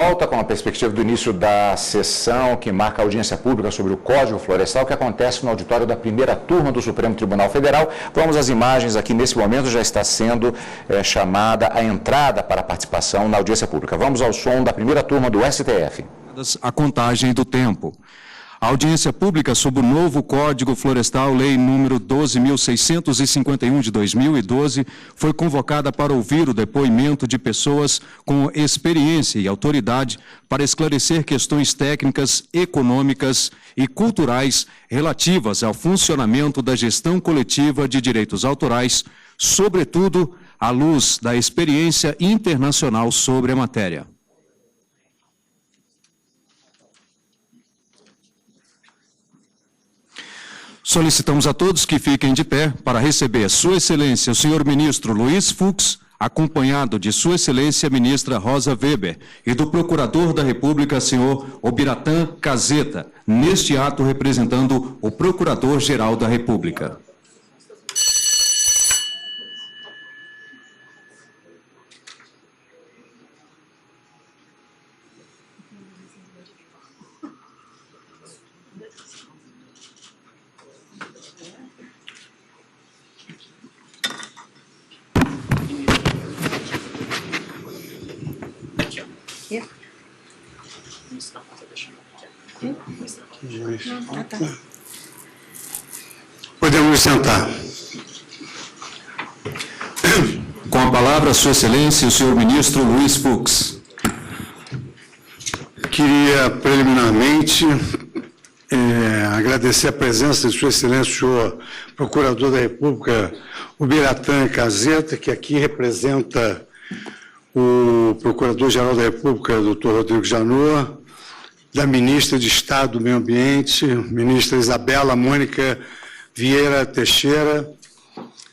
Volta com a perspectiva do início da sessão que marca a audiência pública sobre o Código Florestal, que acontece no auditório da primeira turma do Supremo Tribunal Federal. Vamos às imagens aqui. Nesse momento já está sendo chamada a entrada para a participação na audiência pública. Vamos ao som da primeira turma do STF. A contagem do tempo. A audiência pública sobre o novo Código Florestal, Lei número 12.651 de 2012, foi convocada para ouvir o depoimento de pessoas com experiência e autoridade para esclarecer questões técnicas, econômicas e culturais relativas ao funcionamento da gestão coletiva de direitos autorais, sobretudo à luz da experiência internacional sobre a matéria. Solicitamos a todos que fiquem de pé para receber Sua Excelência, o senhor ministro Luiz Fux, acompanhado de Sua Excelência, a ministra Rosa Weber, e do Procurador da República, senhor Obiratã Caseta, neste ato representando o Procurador-Geral da República. Podemos sentar. Com a palavra, Sua Excelência, o senhor ministro Luiz Fux. Queria, preliminarmente, agradecer a presença de Sua Excelência, o senhor Procurador da República, Obiratã Caseta, que aqui representa o Procurador-Geral da República, doutor Rodrigo Janot, da Ministra de Estado do Meio Ambiente, ministra Isabela Mônica Vieira Teixeira.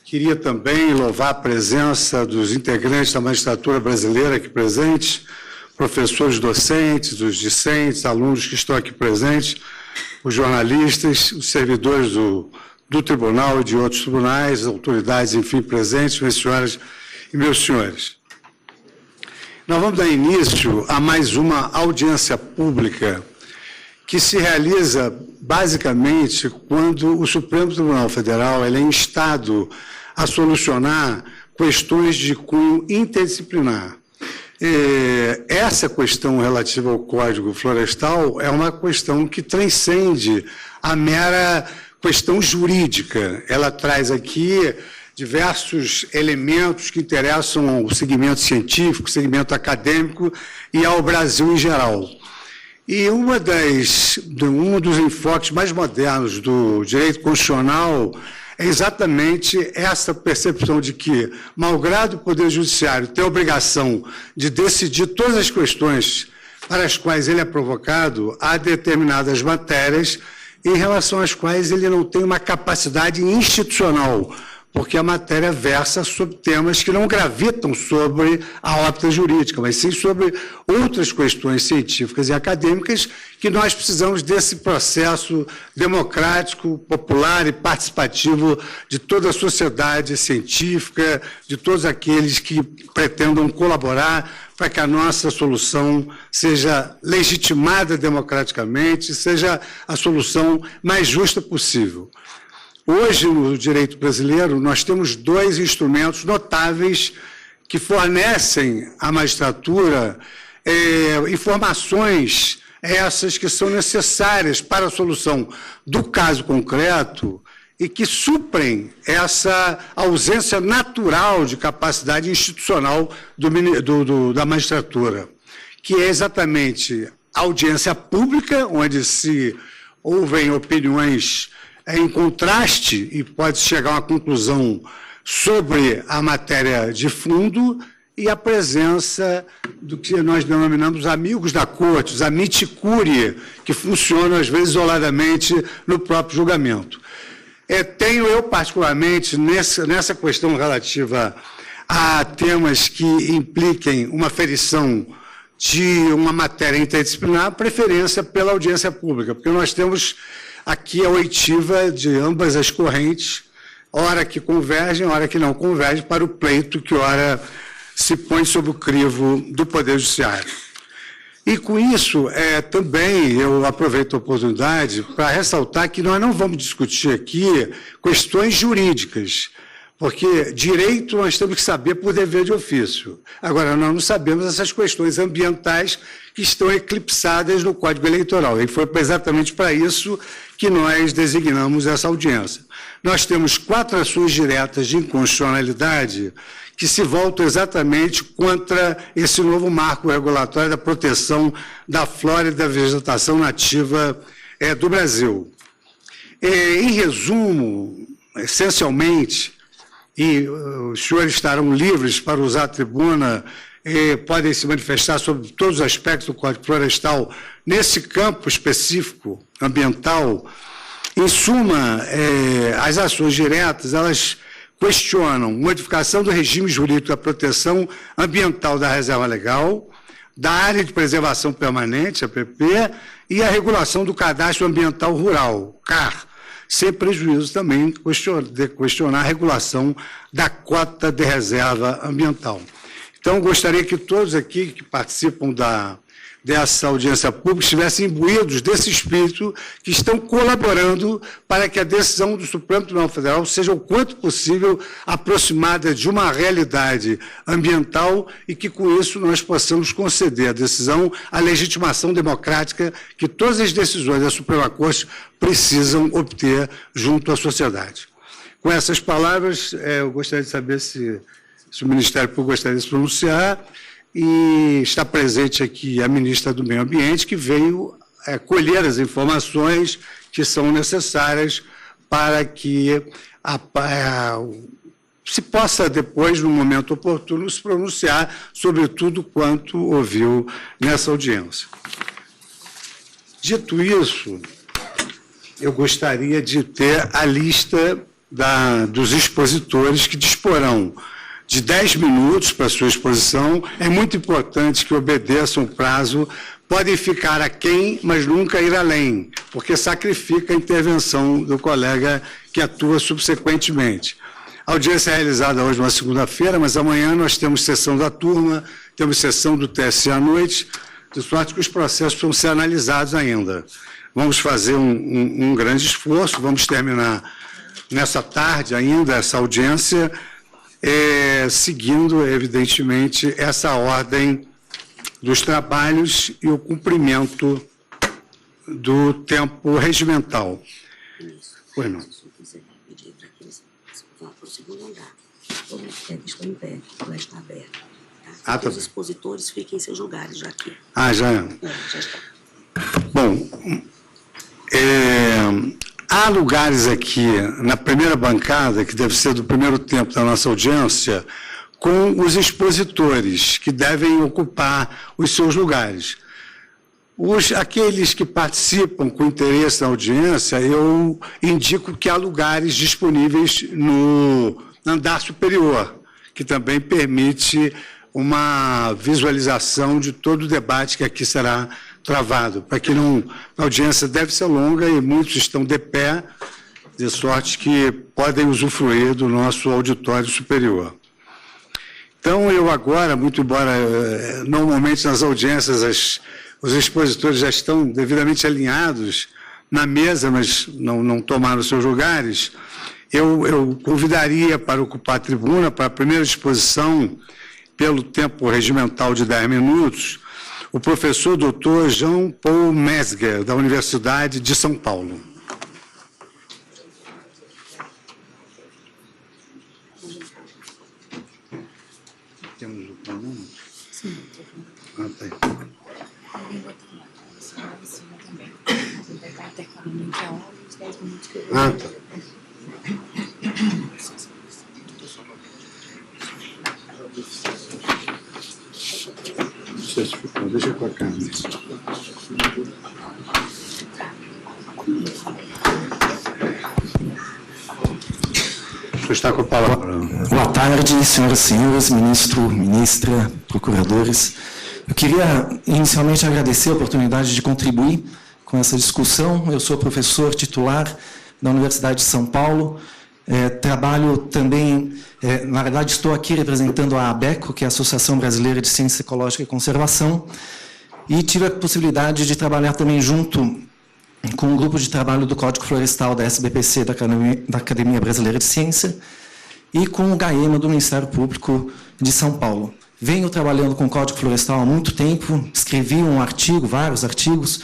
Queria também louvar a presença dos integrantes da magistratura brasileira aqui presentes, professores docentes, os discentes, alunos que estão aqui presentes, os jornalistas, os servidores do tribunal e de outros tribunais, autoridades, enfim, presentes, minhas senhoras e meus senhores. Nós vamos dar início a mais uma audiência pública que se realiza basicamente quando o Supremo Tribunal Federal é instado a solucionar questões de cunho interdisciplinar. Essa questão relativa ao Código Florestal é uma questão que transcende a mera questão jurídica. Ela traz aqui diversos elementos que interessam ao segmento científico, segmento acadêmico e ao Brasil em geral. E um dos enfoques mais modernos do direito constitucional é exatamente essa percepção de que, malgrado o Poder Judiciário ter a obrigação de decidir todas as questões para as quais ele é provocado, há determinadas matérias em relação às quais ele não tem uma capacidade institucional, porque a matéria versa sobre temas que não gravitam sobre a órbita jurídica, mas sim sobre outras questões científicas e acadêmicas que nós precisamos desse processo democrático, popular e participativo de toda a sociedade científica, de todos aqueles que pretendam colaborar para que a nossa solução seja legitimada democraticamente, seja a solução mais justa possível. Hoje, no direito brasileiro, nós temos dois instrumentos notáveis que fornecem à magistratura informações essas que são necessárias para a solução do caso concreto e que suprem essa ausência natural de capacidade institucional da magistratura, que é exatamente a audiência pública, onde se ouvem opiniões em contraste e pode chegar a uma conclusão sobre a matéria de fundo, e a presença do que nós denominamos amigos da corte, os amici curiae, que funcionam, às vezes, isoladamente no próprio julgamento. Tenho eu, particularmente, nessa questão relativa a temas que impliquem uma ferição de uma matéria interdisciplinar, preferência pela audiência pública, porque nós temos aqui a oitiva de ambas as correntes, hora que convergem, hora que não convergem, para o pleito que ora se põe sob o crivo do Poder Judiciário. E, com isso, também eu aproveito a oportunidade para ressaltar que nós não vamos discutir aqui questões jurídicas, porque direito nós temos que saber por dever de ofício. Agora, nós não sabemos essas questões ambientais que estão eclipsadas no Código Eleitoral. E foi exatamente para isso que nós designamos essa audiência. Nós temos 4 ações diretas de inconstitucionalidade que se voltam exatamente contra esse novo marco regulatório da proteção da flora e da vegetação nativa do Brasil. Em resumo, essencialmente, e os senhores estarão livres para usar a tribuna e podem se manifestar sobre todos os aspectos do Código Florestal nesse campo específico ambiental. Em suma, as ações diretas, elas questionam modificação do regime jurídico da proteção ambiental da reserva legal, da área de preservação permanente, APP, e a regulação do cadastro ambiental rural, CAR, sem prejuízo também de questionar a regulação da cota de reserva ambiental. Então, gostaria que todos aqui que participam dessa audiência pública estivessem imbuídos desse espírito, que estão colaborando para que a decisão do Supremo Tribunal Federal seja o quanto possível aproximada de uma realidade ambiental e que, com isso, nós possamos conceder à decisão a legitimação democrática que todas as decisões da Suprema Corte precisam obter junto à sociedade. Com essas palavras, eu gostaria de saber se o Ministério Público gostaria de se pronunciar. E está presente aqui a ministra do Meio Ambiente, que veio colher as informações que são necessárias para que se possa depois, no momento oportuno, se pronunciar sobre tudo quanto ouviu nessa audiência. Dito isso, eu gostaria de ter a lista dos expositores que disporão de 10 minutos para a sua exposição. É muito importante que obedeçam o prazo, podem ficar aquém, mas nunca ir além, porque sacrifica a intervenção do colega que atua subsequentemente. A audiência é realizada hoje, uma segunda-feira, mas amanhã nós temos sessão da turma, temos sessão do TSE à noite, de sorte que os processos precisam ser analisados ainda. Vamos fazer um grande esforço, vamos terminar nessa tarde ainda essa audiência, seguindo, evidentemente, essa ordem dos trabalhos e o cumprimento do tempo regimental. Pois não. Se você pedir para que eles vão para o segundo andar, todos estão em pé, o resto está aberto. Tá? Os expositores fiquem em seus lugares já aqui. Já é. Já está. Bom, há lugares aqui na primeira bancada, que deve ser do primeiro tempo da nossa audiência, com os expositores, que devem ocupar os seus lugares. Aqueles que participam com interesse na audiência, eu indico que há lugares disponíveis no andar superior, que também permite uma visualização de todo o debate que aqui será travado, para que a audiência deve ser longa e muitos estão de pé, de sorte que podem usufruir do nosso auditório superior. Então, eu agora, muito embora normalmente nas audiências os expositores já estão devidamente alinhados na mesa, mas não tomaram seus lugares, eu convidaria para ocupar a tribuna, para a primeira exposição, pelo tempo regimental de 10 minutos, o professor Dr. Jean Paul Mesger, da Universidade de São Paulo. Temos o problema? Sim. Tá aí. Tá. Deixa com a câmera. O senhor está com a palavra. Boa tarde, senhoras e senhores, ministro, ministra, procuradores. Eu queria inicialmente agradecer a oportunidade de contribuir com essa discussão. Eu sou professor titular da Universidade de São Paulo. Trabalho também, na verdade, estou aqui representando a ABECO, que é a Associação Brasileira de Ciência Ecológica e Conservação, e tive a possibilidade de trabalhar também junto com um grupo de trabalho do Código Florestal da SBPC, da Academia Brasileira de Ciência, e com o GAEMA do Ministério Público de São Paulo. Venho trabalhando com o Código Florestal há muito tempo, escrevi um artigo, vários artigos,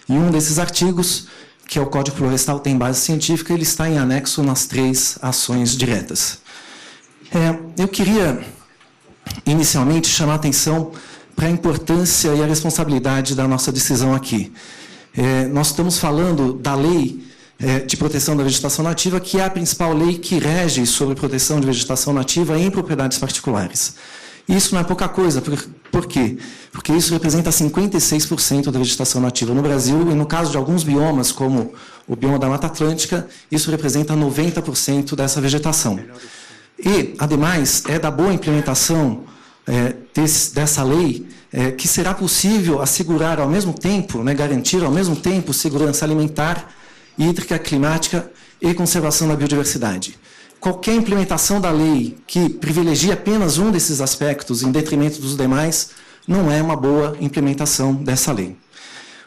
e um desses artigos, que é o Código Florestal, tem base científica, ele está em anexo nas 3 ações diretas. Eu queria, inicialmente, chamar a atenção para a importância e a responsabilidade da nossa decisão aqui. Nós estamos falando da Lei de Proteção da Vegetação Nativa, que é a principal lei que rege sobre proteção de vegetação nativa em propriedades particulares. Isso não é pouca coisa. Por quê? Porque isso representa 56% da vegetação nativa no Brasil, e no caso de alguns biomas, como o bioma da Mata Atlântica, isso representa 90% dessa vegetação. E, ademais, é da boa implementação dessa lei que será possível assegurar ao mesmo tempo, garantir ao mesmo tempo segurança alimentar, hídrica, climática e conservação da biodiversidade. Qualquer implementação da lei que privilegie apenas um desses aspectos em detrimento dos demais não é uma boa implementação dessa lei.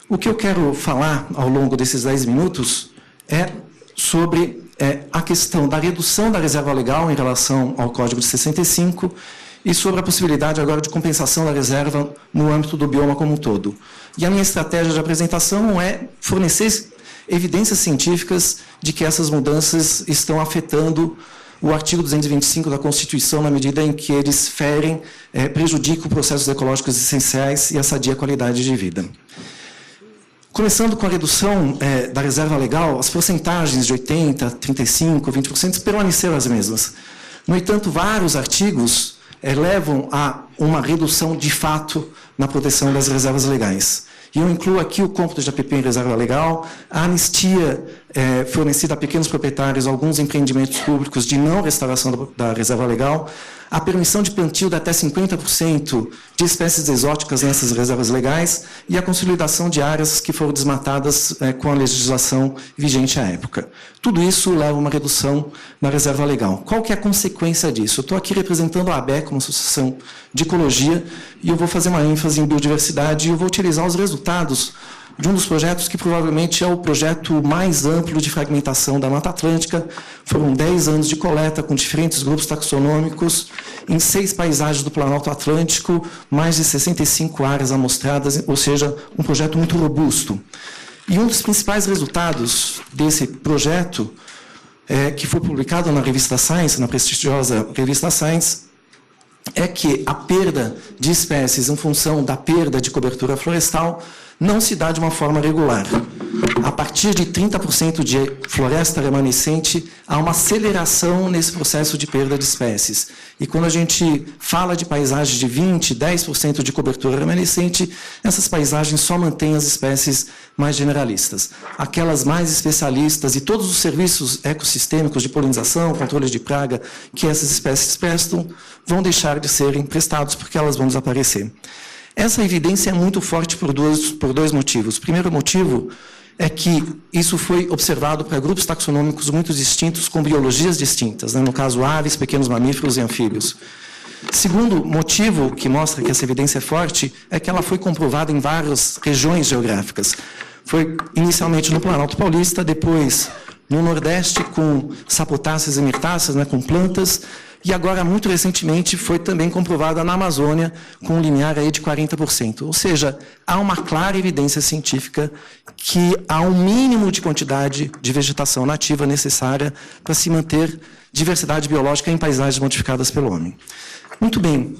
O que eu quero falar ao longo desses 10 minutos é sobre a questão da redução da reserva legal em relação ao Código de 65 e sobre a possibilidade agora de compensação da reserva no âmbito do bioma como um todo. E a minha estratégia de apresentação é fornecer evidências científicas de que essas mudanças estão afetando o artigo 225 da Constituição na medida em que eles prejudicam processos ecológicos essenciais e a sadia qualidade de vida. Começando com a redução da reserva legal, as porcentagens de 80%, 35%, 20% permaneceram as mesmas. No entanto, vários artigos levam a uma redução de fato na proteção das reservas legais. E eu incluo aqui o cômputo de APP em reserva legal, a anistia fornecida a pequenos proprietários, alguns empreendimentos públicos de não restauração da reserva legal, a permissão de plantio de até 50% de espécies exóticas nessas reservas legais e a consolidação de áreas que foram desmatadas com a legislação vigente à época. Tudo isso leva a uma redução na reserva legal. Qual que é a consequência disso? Eu estou aqui representando a ABEC, uma associação de ecologia, e eu vou fazer uma ênfase em biodiversidade e eu vou utilizar os resultados de um dos projetos que provavelmente é o projeto mais amplo de fragmentação da Mata Atlântica. Foram 10 anos de coleta com diferentes grupos taxonômicos em 6 paisagens do Planalto Atlântico, mais de 65 áreas amostradas, ou seja, um projeto muito robusto. E um dos principais resultados desse projeto, que foi publicado na revista Science, na prestigiosa revista Science, é que a perda de espécies em função da perda de cobertura florestal não se dá de uma forma regular. A partir de 30% de floresta remanescente, há uma aceleração nesse processo de perda de espécies. E quando a gente fala de paisagens de 20%, 10% de cobertura remanescente, essas paisagens só mantêm as espécies mais generalistas. Aquelas mais especialistas e todos os serviços ecossistêmicos de polinização, controle de praga, que essas espécies prestam, vão deixar de serem prestados porque elas vão desaparecer. Essa evidência é muito forte por dois motivos. O primeiro motivo é que isso foi observado para grupos taxonômicos muito distintos, com biologias distintas, no caso, aves, pequenos mamíferos e anfíbios. Segundo motivo que mostra que essa evidência é forte é que ela foi comprovada em várias regiões geográficas. Foi inicialmente no Planalto Paulista, depois no Nordeste com sapotáceas e mirtáceas, com plantas, e agora, muito recentemente, foi também comprovada na Amazônia com um limiar aí de 40%. Ou seja, há uma clara evidência científica que há um mínimo de quantidade de vegetação nativa necessária para se manter diversidade biológica em paisagens modificadas pelo homem. Muito bem.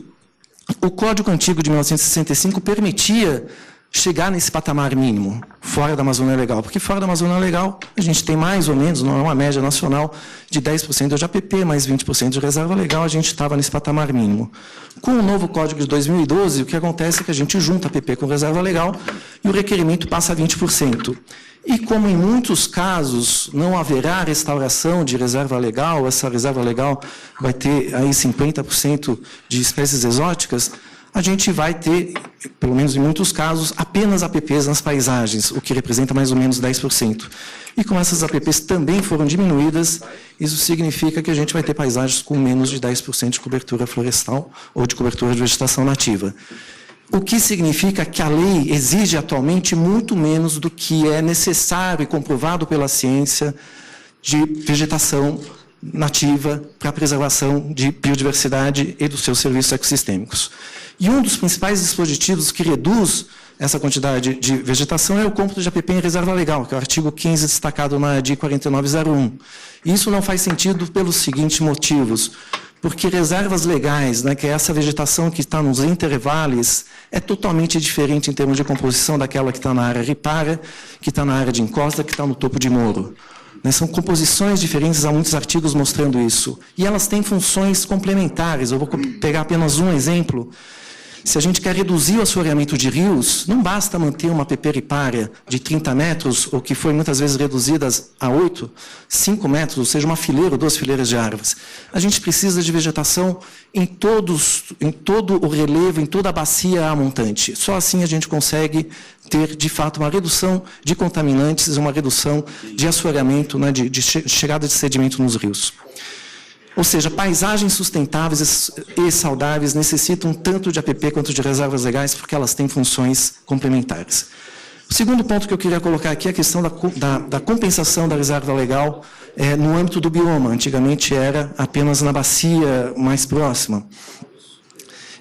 O Código Antigo de 1965 permitia chegar nesse patamar mínimo, fora da Amazônia Legal. Porque fora da Amazônia Legal, a gente tem mais ou menos, não é uma média nacional, de 10% de APP, mais 20% de reserva legal, a gente estava nesse patamar mínimo. Com o novo Código de 2012, o que acontece é que a gente junta APP com reserva legal e o requerimento passa a 20%. E como em muitos casos não haverá restauração de reserva legal, essa reserva legal vai ter aí 50% de espécies exóticas, a gente vai ter, pelo menos em muitos casos, apenas APPs nas paisagens, o que representa mais ou menos 10%. E como essas APPs também foram diminuídas, isso significa que a gente vai ter paisagens com menos de 10% de cobertura florestal ou de cobertura de vegetação nativa. o que significa que a lei exige atualmente muito menos do que é necessário e comprovado pela ciência de vegetação nativa para a preservação de biodiversidade e dos seus serviços ecossistêmicos. E um dos principais dispositivos que reduz essa quantidade de vegetação é o cômputo de APP em reserva legal, que é o artigo 15 destacado na ADI 4901. E isso não faz sentido pelos seguintes motivos. Porque reservas legais, né, que é essa vegetação que está nos intervalos, é totalmente diferente em termos de composição daquela que está na área ripária, que está na área de encosta, que está no topo de morro. São composições diferentes, há muitos artigos mostrando isso. E elas têm funções complementares. Eu vou pegar apenas um exemplo. Se a gente quer reduzir o assoreamento de rios, não basta manter uma APP ripária de 30 metros, ou que foi muitas vezes reduzidas a 8, 5 metros, ou seja, uma fileira ou 2 fileiras de árvores. A gente precisa de vegetação em todo o relevo, em toda a bacia montante. Só assim a gente consegue ter, de fato, uma redução de contaminantes, uma redução de assoreamento, né, de chegada de sedimento nos rios. Ou seja, paisagens sustentáveis e saudáveis necessitam tanto de APP quanto de reservas legais, porque elas têm funções complementares. O segundo ponto que eu queria colocar aqui é a questão da compensação da reserva legal no âmbito do bioma. Antigamente era apenas na bacia mais próxima.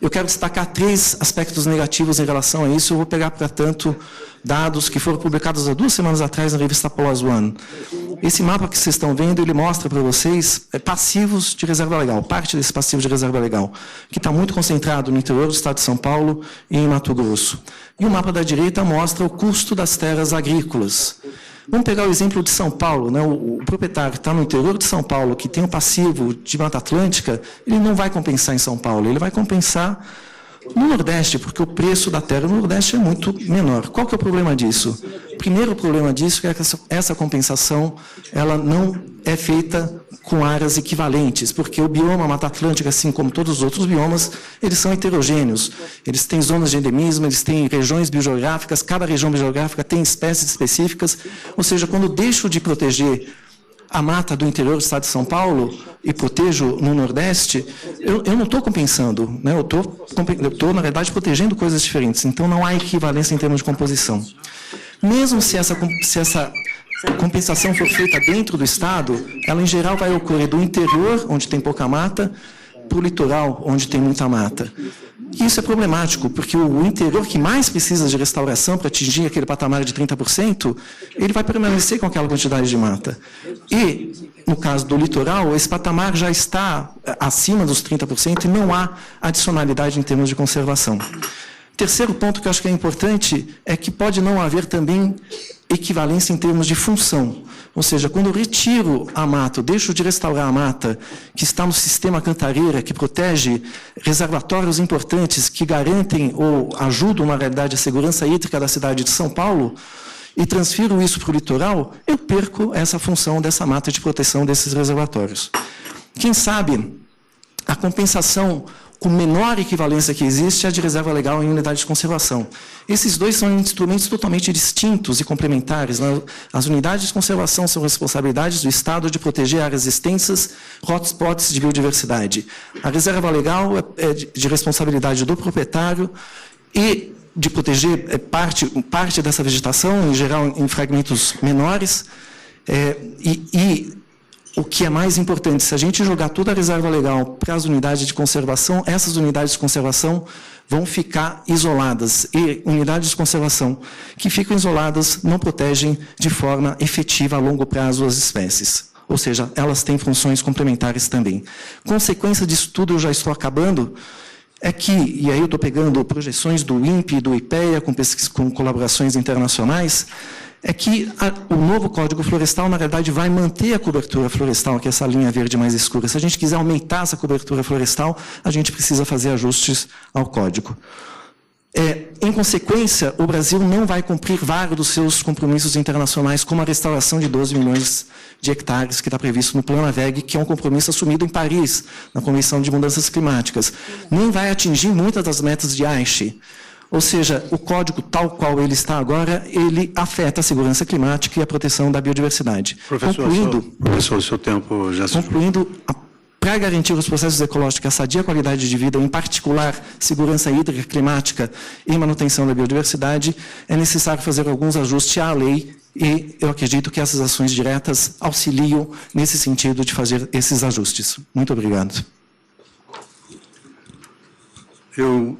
Eu quero destacar 3 aspectos negativos em relação a isso. Eu vou pegar, portanto, dados que foram publicados há 2 semanas atrás na revista PLOS ONE. Esse mapa que vocês estão vendo, ele mostra para vocês passivos de reserva legal, parte desse passivo de reserva legal, que está muito concentrado no interior do estado de São Paulo e em Mato Grosso. E o mapa da direita mostra o custo das terras agrícolas. Vamos pegar o exemplo de São Paulo, né? O proprietário que está no interior de São Paulo, que tem um passivo de Mata Atlântica, ele não vai compensar em São Paulo, ele vai compensar no Nordeste, porque o preço da terra no Nordeste é muito menor. Qual que é o problema disso? O primeiro problema disso é que essa compensação ela não é feita com áreas equivalentes, porque o bioma Mata Atlântica, assim como todos os outros biomas, eles são heterogêneos. Eles têm zonas de endemismo, eles têm regiões biogeográficas, cada região biogeográfica tem espécies específicas, ou seja, quando eu deixo de proteger a mata do interior do estado de São Paulo e protejo no Nordeste, eu não estou compensando, né? Eu estou, na verdade, protegendo coisas diferentes. Então, não há equivalência em termos de composição. Mesmo se essa compensação for feita dentro do estado, ela, em geral, vai ocorrer do interior, onde tem pouca mata, para o litoral, onde tem muita mata. E isso é problemático, porque o interior que mais precisa de restauração para atingir aquele patamar de 30%, ele vai permanecer com aquela quantidade de mata. E, no caso do litoral, esse patamar já está acima dos 30% e não há adicionalidade em termos de conservação. Terceiro ponto que eu acho que é importante é que pode não haver também equivalência em termos de função. Ou seja, quando eu retiro a mata, eu deixo de restaurar a mata que está no sistema Cantareira, que protege reservatórios importantes, que garantem ou ajudam, na realidade, a segurança hídrica da cidade de São Paulo, e transfiro isso para o litoral, eu perco essa função dessa mata de proteção desses reservatórios. Quem sabe a compensação com menor equivalência que existe é a de reserva legal em unidade de conservação. Esses dois são instrumentos totalmente distintos e complementares, né? As unidades de conservação são responsabilidades do Estado de proteger áreas extensas, hotspots de biodiversidade. A reserva legal é de responsabilidade do proprietário e de proteger parte dessa vegetação, em geral em fragmentos menores, o que é mais importante, se a gente jogar toda a reserva legal para as unidades de conservação, essas unidades de conservação vão ficar isoladas. E unidades de conservação que ficam isoladas não protegem de forma efetiva a longo prazo as espécies. Ou seja, elas têm funções complementares também. Consequência disso tudo, eu já estou acabando, é que, e aí eu estou pegando projeções do INPE e do IPEA, com colaborações internacionais, é que o novo Código Florestal, na verdade, vai manter a cobertura florestal, que é essa linha verde mais escura. Se a gente quiser aumentar essa cobertura florestal, a gente precisa fazer ajustes ao Código. Em consequência, o Brasil não vai cumprir vários dos seus compromissos internacionais, como a restauração de 12 milhões de hectares, que está previsto no Plano AVEG, que é um compromisso assumido em Paris, na Convenção de Mudanças Climáticas. Nem vai atingir muitas das metas de Aichi. Ou seja, o código tal qual ele está agora, ele afeta a segurança climática e a proteção da biodiversidade. Professor, o seu tempo já se... Concluindo, a para garantir os processos ecológicos, a sadia qualidade de vida, em particular segurança hídrica, climática e manutenção da biodiversidade, é necessário fazer alguns ajustes à lei e eu acredito que essas ações diretas auxiliam nesse sentido de fazer esses ajustes. Muito obrigado. Eu